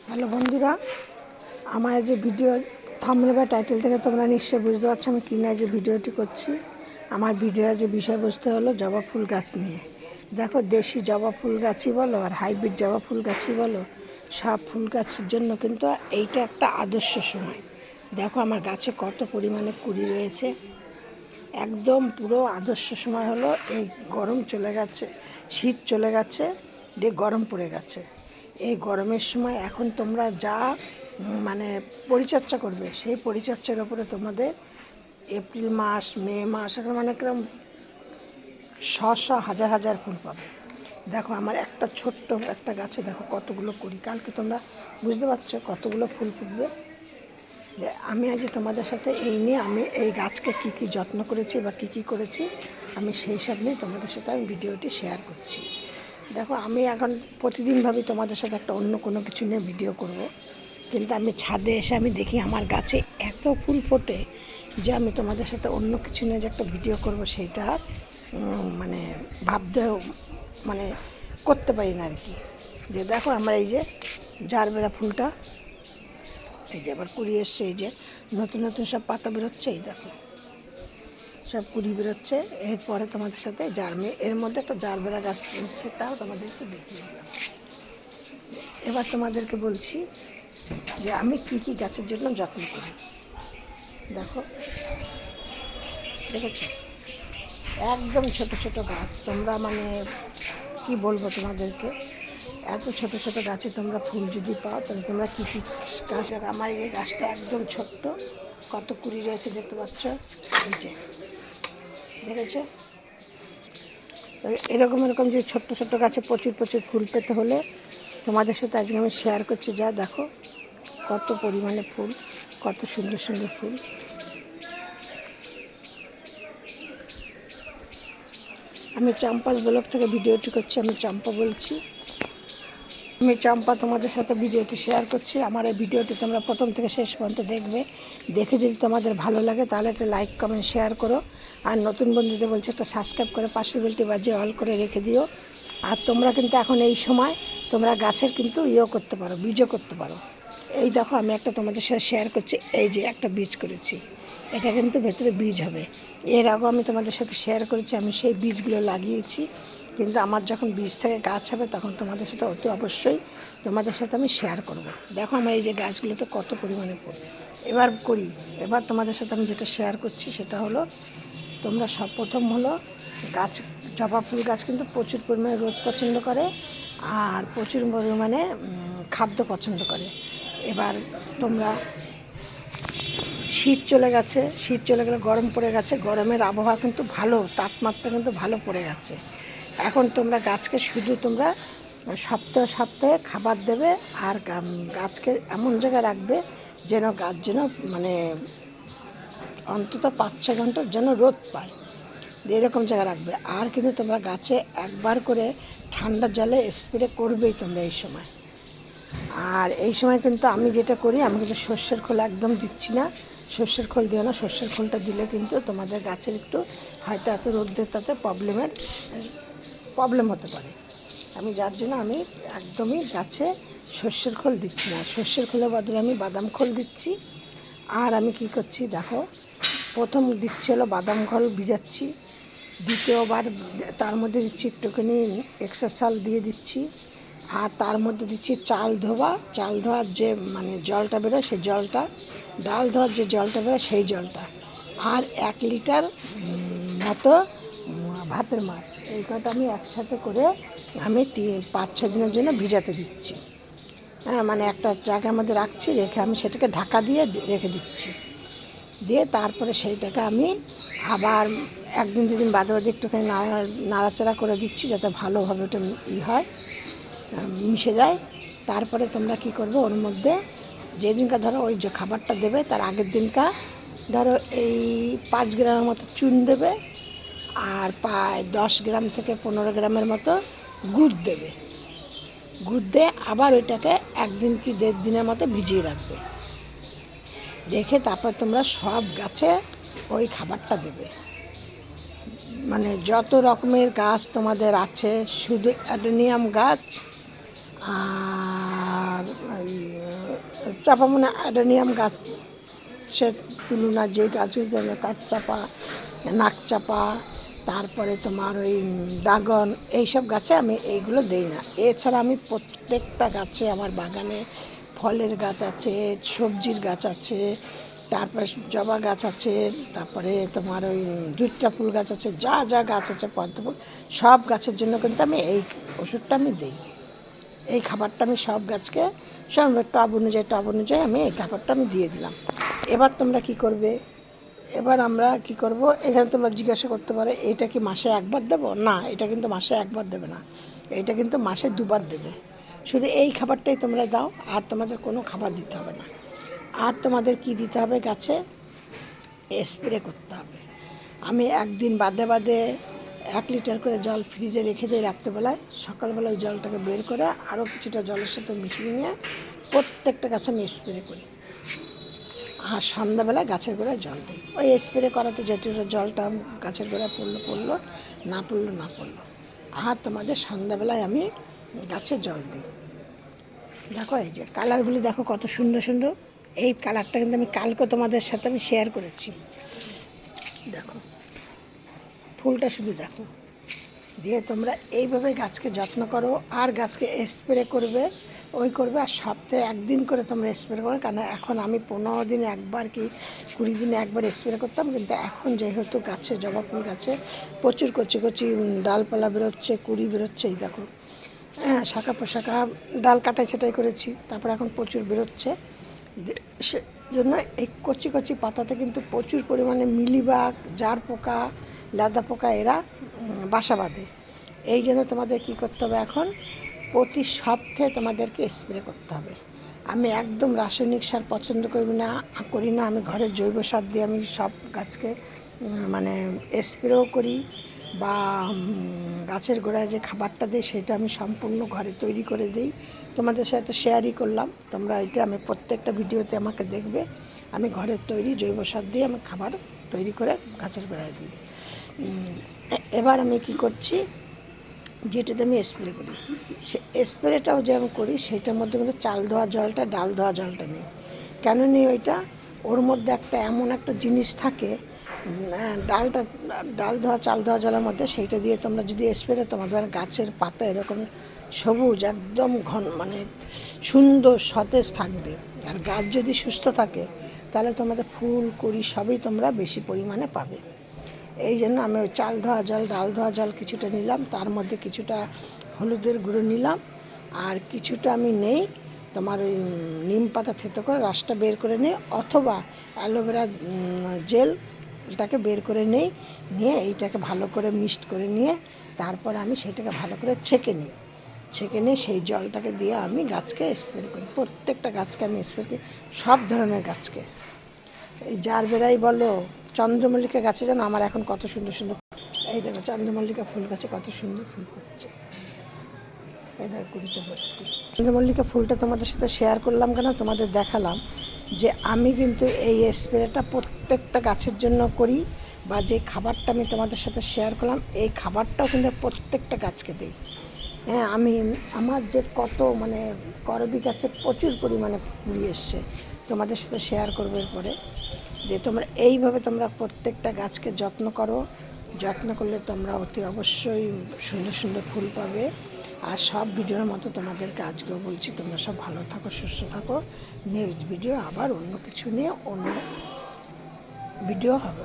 Hello বন্ধুরা, আমার যে ভিডিও থাম্বনেল বা টাইটেল থেকে তোমরা নিশ্চয়ই বুঝতে পারছো আমি কী নিয়ে যে ভিডিওটি করছি। আমার ভিডিওর যে বিষয়বস্তু হলো জবা ফুল গাছ নিয়ে। দেখো, দেশি জবা ফুল গাছই বলো আর হাইব্রিড জবা ফুল গাছই বলো, সব ফুল গাছের জন্য কিন্তু এইটা একটা আদর্শ সময়। দেখো আমার গাছে কত পরিমাণে কুড়ি রয়েছে। একদম পুরো আদর্শ সময় হলো এই গরম চলে গেছে, শীত চলে গেছে, দিয়ে গরম পড়ে গেছে। এই গরমের সময় এখন তোমরা যা মানে পরিচর্যা করবে, সেই পরিচর্যার ওপরে তোমাদের এপ্রিল মাস, মে মাস এখন মানে কিরম হাজার হাজার ফুল পাবে। দেখো আমার একটা ছোট্ট একটা গাছে দেখো কতগুলো কুড়ি, কালকে তোমরা বুঝতে পারছো কতগুলো ফুল ফুটবে। আমি আজ তোমাদের সাথে এই নিয়ে আমি এই গাছকে কী কী যত্ন করেছি বা কী কী করেছি আমি সেই সব নিয়ে তোমাদের সাথে আমি ভিডিওটি শেয়ার করছি। দেখো আমি এখন প্রতিদিন ভাবি তোমাদের সাথে একটা অন্য কোনো কিছু নিয়ে ভিডিও করব, কিন্তু আমি ছাদে এসে আমি দেখি আমার গাছে এত ফুল ফোটে যে আমি তোমাদের সাথে অন্য কিছু নিয়ে যে একটা ভিডিও করব সেইটা মানে ভাবতেও মানে করতে পারি না আর কি। যে দেখো আমরা এই যে জারবেরা ফুলটা, এই যে আবার কুড়ি এসছে, এই যে নতুন নতুন সব পাতা বেরোচ্ছে, এই দেখো সব কুড়ি বেরোচ্ছে। এরপরে তোমাদের সাথে এর মধ্যে একটা জারবেরা গাছ হচ্ছে, তাও তোমাদেরকে দেখিয়ে দিলাম। এবার তোমাদেরকে বলছি যে আমি কি কি গাছের জন্য যত্ন করি। দেখো, দেখেছো একদম ছোট ছোট গাছ, তোমরা মানে কি বলবো তোমাদেরকে, এত ছোট ছোট গাছে তোমরা ফুল যদি পাও তাহলে তোমরা কী কী গাছ। আমার এই গাছটা একদম ছোট্ট, কত কুড়ি রয়েছে দেখতে পাচ্ছ, এই যে দেখেছো। এরকম এরকম যে ছোট্ট ছোট্ট গাছে প্রচুর প্রচুর ফুল পেতে হলে তোমাদের সাথে আজকে আমি শেয়ার করছি। যা দেখো কত পরিমাণে ফুল, কত সুন্দর সুন্দর ফুল। আমি চম্পাস ব্লগ থেকে ভিডিওটি করছি, আমি চম্পা বলছি। আমি চম্পা তোমাদের সাথে ভিডিওটি শেয়ার করছি। আমার এই ভিডিওটি তোমরা প্রথম থেকে শেষ পর্যন্ত দেখবে, দেখে যদি তোমাদের ভালো লাগে তাহলে একটা লাইক কমেন্ট শেয়ার করো। আর নতুন বন্ধুদের বলছে একটা সাবস্ক্রাইব করে পাশের বেলটি বাজিয়ে অল করে রেখে দিও। আর তোমরা কিন্তু এখন এই সময় তোমরা গাছের কিন্তু করতে পারো, বীজও করতে পারো। এই দেখো আমি একটা তোমাদের সাথে শেয়ার করছি, এই যে একটা বীজ করেছি, এটা কিন্তু ভেতরে বীজ হবে। এর আগেও আমি তোমাদের সাথে শেয়ার করেছি, আমি সেই বীজগুলো লাগিয়েছি, কিন্তু আমার যখন বীজ থেকে গাছ হবে তখন তোমাদের সাথে অতি অবশ্যই তোমাদের সাথে আমি শেয়ার করব। দেখো আমার এই যে গাছগুলোতে কত পরিমাণে ফুল। এবার তোমাদের সাথে আমি যেটা শেয়ার করছি সেটা হলো, তোমরা সব প্রথম হলো গাছ, জবা ফুল গাছ কিন্তু প্রচুর পরিমাণে রোদ পছন্দ করে আর প্রচুর পরিমাণে খাদ্য পছন্দ করে। এবার তোমরা শীত চলে গেলে গরম পড়ে গেছে, গরমের আবহাওয়া কিন্তু ভালো, তাপমাত্রা কিন্তু ভালো পড়ে গেছে। এখন তোমরা গাছকে শুধু তোমরা সপ্তাহে সপ্তাহে খাবার দেবে আর গাছকে এমন জায়গায় রাখবে যেন গাছ যেন মানে অন্তত 5-6 ঘন্টার যেন রোদ পায়, এরকম জায়গায় রাখবে। আর কিন্তু তোমরা গাছে একবার করে ঠান্ডা জলে স্প্রে করবেই তোমরা এই সময়। আর এই সময় কিন্তু আমি যেটা করি, আমি কিন্তু সর্ষের খোল একদম দিচ্ছি না, সর্ষের খোল দিও না। সর্ষের খোলটা দিলে কিন্তু তোমাদের গাছের একটু হয়তো এত রোদ্রের তাতে প্রবলেম হতে পারে। আমি যার জন্য আমি একদমই গাছে সর্ষের খোল দিচ্ছি না। সর্ষের খোলের বদলে আমি বাদাম খোল দিচ্ছি। আর আমি কি করছি দেখো, প্রথম দিচ্ছি হলো বাদাম খোল ভিজাচ্ছি, দ্বিতীয়বার তার মধ্যে দিচ্ছি একটুখানি এক্সট্রা সাল দিয়ে দিচ্ছি, আর তার মধ্যে দিচ্ছি চাল ধোয়ার যে মানে জলটা বেরোয় সেই জলটা, ডাল ধোয়ার যে জলটা বেরোয় সেই জলটা, আর 1 লিটার মতো ভাতের মাড়। এই কটা আমি একসাথে করে আমি 5-6 দিনের জন্য ভিজাতে দিচ্ছি। হ্যাঁ, মানে একটা জায়গার মধ্যে রাখছি, রেখে আমি সেটাকে ঢাকা দিয়ে রেখে দিচ্ছি। দিয়ে তারপরে সেইটাকে আমি আবার 1-2 দিন বাদে একটুখানি নাড়াচাড়া করে দিচ্ছি যাতে ভালোভাবে ওটা হয়, মিশে যায়। তারপরে তোমরা কি করবে, ওর মধ্যে যেদিনকা ধরো ওই যে খাবারটা দেবে তার আগের দিনকা ধরো এই 5 গ্রামের মতো চুন দেবে, আর প্রায় 10 গ্রাম থেকে 15 গ্রামের মতো গুড় দেবে। গুড় দিয়ে আবার ওইটাকে 1 দিন কি 1.5 দিনের মতো ভিজিয়ে রাখবে, রেখে তারপর তোমরা সব গাছে ওই খাবারটা দেবে। মানে যত রকমের গাছ তোমাদের আছে, শুধু অ্যাডেনিয়াম গাছ আর কাঠচাপা মানে অ্যাডেনিয়াম গাছ সে তুলো না, যে গাছগুলো যেন কাঠচাপা, নাকচাপা, তারপরে তোমার ওই ড্রাগন, এইসব গাছে আমি এইগুলো দিই না। এছাড়া আমি প্রত্যেকটা গাছে, আমার বাগানে ফলের গাছ আছে, সবজির গাছ আছে, তারপরে জবা গাছ আছে, তারপরে তোমার ওই দুইটা ফুল গাছ আছে, যা যা গাছ আছে পদ্ম ফুল, সব গাছের জন্য কিন্তু আমি এই ওষুধটা আমি দিই। এই খাবারটা আমি সব গাছকে সব টব অনুযায়ী আমি এই খাবারটা আমি দিয়ে দিলাম। এবার তোমরা কি করবে, এবার আমরা কি করব, এখানে তোমরা জিজ্ঞাসা করতে পারো এটা কি মাসে একবার দেবো? না, এটা কিন্তু মাসে একবার দেবে না, এটা কিন্তু মাসে দুবার দেবে। শুধু এই খাবারটাই তোমরা দাও, আর তোমাদের কোনো খাবার দিতে হবে না। আর তোমাদের কি দিতে হবে, গাছে স্প্রে করতে হবে। আমি একদিন বাদে বাদে 1 লিটার করে জল ফ্রিজে রেখে দিই রাত্রেবেলায়, সকালবেলা ওই জলটাকে বের করে আরও কিছুটা জলের সাথে মিশিয়ে নিয়ে প্রত্যেকটা গাছে আমি স্প্রে করি। আর সন্ধ্যাবেলায় গাছের গোড়ায় জল দিই। ওই স্প্রে করাতে যেটুকু জলটা গাছের গোড়ায় পড়লো, না পড়লো। আর তোমাদের সন্ধ্যাবেলায় আমি গাছে জল দিই। দেখো এই যে কালারগুলি দেখো কত সুন্দর সুন্দর। এই কালারটা কিন্তু আমি কালকে তোমাদের সাথে আমি শেয়ার করেছি। দেখো ফুলটা শুধু দেখো, দিয়ে তোমরা এইভাবে গাছকে যত্ন করো, আর গাছকে স্প্রে করবে আর সপ্তাহে 1 দিন করে তোমরা স্প্রে করো। কারণ এখন আমি 15 দিনে একবার কি 20 দিনে একবার স্প্রে করতাম, কিন্তু এখন যেহেতু গাছে, জবা ফুল গাছে প্রচুর কচি কচি ডালপালা বেরোচ্ছে, কুড়ি বেরোচ্ছে, এই দেখো, হ্যাঁ, শাখা পোশাখা ডাল কাটাই ছাটাই করেছি, তারপর এখন প্রচুর বেরোচ্ছে। সেজন্য এই কচি কচি পাতাতে কিন্তু প্রচুর পরিমাণে মিলিবাগ, জার পোকা, লেদা পোকা এরা বাসা বাঁধে। এই জন্য তোমাদের কী করতে হবে, এখন প্রতি সপ্তাহে তোমাদেরকে স্প্রে করতে হবে। আমি একদম রাসায়নিক সার পছন্দ করি না, আমি ঘরের জৈব সার দিয়ে আমি সব গাছকে মানে স্প্রেও করি, বা গাছের গোড়ায় যে খাবারটা দিই সেটা আমি সম্পূর্ণ ঘরে তৈরি করে দিই। তোমাদের সাথে শেয়ারই করলাম, তোমরা এটা আমি প্রত্যেকটা ভিডিওতে আমাকে দেখবে, আমি ঘরের তৈরি জৈব সার দিয়ে আমি খাবার তৈরি করে গাছের গোড়ায় দিই। এবার আমি কি করছি, যেটাতে আমি স্প্রে করি, সে স্প্রেটাও যে আমি করি সেটার মধ্যে কিন্তু চাল ধোয়া জলটা, ডাল ধোয়া জলটা নেই। কেন নেই ওইটা, ওর মধ্যে একটা এমন একটা জিনিস থাকে, ডাল ধোয়া চাল ধোয়া জলের মধ্যে, সেইটা দিয়ে তোমরা যদি স্প্রে, তোমাদের গাছের পাতা এরকম সবুজ একদম ঘন মানে সুন্দর সতেজ থাকবে। আর গাছ যদি সুস্থ থাকে তাহলে তোমাদের ফুল কুড়ি সবই তোমরা বেশি পরিমাণে পাবে। এই জন্য আমি ওই চাল ধোয়া জল, ডাল ধোয়া জল কিছুটা নিলাম, তার মধ্যে কিছুটা হলুদের গুঁড়ো নিলাম, আর কিছুটা আমি নেই তোমার ওই নিম পাতা থেতো করে রসটা বের করে নিই, অথবা অ্যালোভেরা জেলটাকে বের করে নিয়ে এইটাকে ভালো করে মিক্সড করে নিয়ে তারপর আমি সেটাকে ভালো করে ছেঁকে নিয়ে সেই জলটাকে দিয়ে আমি গাছকে স্প্রে করি। প্রত্যেকটা গাছকে আমি স্প্রে করি, সব ধরনের গাছকে। এই জারবেরাই বলো, চন্দ্রমল্লিকা গাছে যেন আমার এখন কত সুন্দর সুন্দর, এই দেখো চন্দ্রমল্লিকা ফুল গাছে কত সুন্দর ফুল হচ্ছে, এই দেখো কুড়িতে ভর্তি। চন্দ্রমল্লিকা ফুলটা তোমাদের সাথে শেয়ার করলাম কেন, তোমাদের দেখালাম যে আমি কিন্তু এই স্প্রেটা প্রত্যেকটা গাছের জন্য করি, বা যে খাবারটা আমি তোমাদের সাথে শেয়ার করলাম এই খাবারটাও কিন্তু প্রত্যেকটা গাছকে দিই। হ্যাঁ, আমার যে কত মানে করবী গাছে প্রচুর পরিমাণে কুড়ি এসছে, তোমাদের সাথে শেয়ার করবো এরপরে। যে তোমরা এইভাবে তোমরা প্রত্যেকটা গাছকে যত্ন করো, যত্ন করলে তোমরা অতি অবশ্যই সুন্দর সুন্দর ফুল পাবে। আর সব ভিডিওর মতো তোমাদেরকে আজকেও বলছি, তোমরা সব ভালো থাকো, সুস্থ থাকো। নেক্সট ভিডিও আবার অন্য কিছু নিয়ে অন্য ভিডিও হবে।